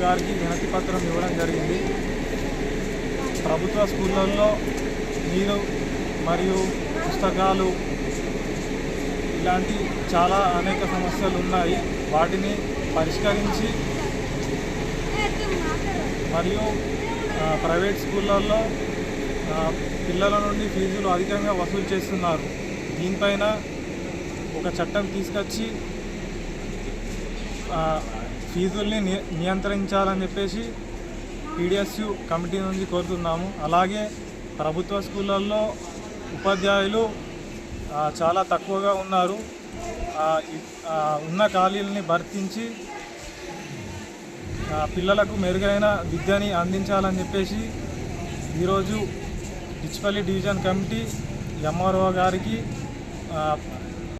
గారికి వినతి పత్రం ఇవ్వడం జరిగింది. ప్రభుత్వ స్కూళ్ళల్లో నీరు మరియు పుస్తకాలు ఇలాంటి చాలా అనేక సమస్యలు ఉన్నాయి. వాటిని పరిష్కరించి మరియు ప్రైవేట్ స్కూళ్ళల్లో పిల్లల నుండి ఫీజులు అధికంగా వసూలు చేస్తున్నారు. దీనిపైన ఒక చట్టం తీసుకొచ్చి ఫీజుల్ని నియంత్రించాలని చెప్పేసి పీడిఎస్యు కమిటీ నుంచి కోరుతున్నాము. అలాగే ప్రభుత్వ స్కూళ్ళల్లో ఉపాధ్యాయులు చాలా తక్కువగా ఉన్నారు. ఉన్న ఖాళీలని భర్తించి పిల్లలకు మెరుగైన విద్యని అందించాలని చెప్పేసి ఈరోజు డిచ్పల్లి డివిజన్ కమిటీ ఎంఆర్ఓ గారికి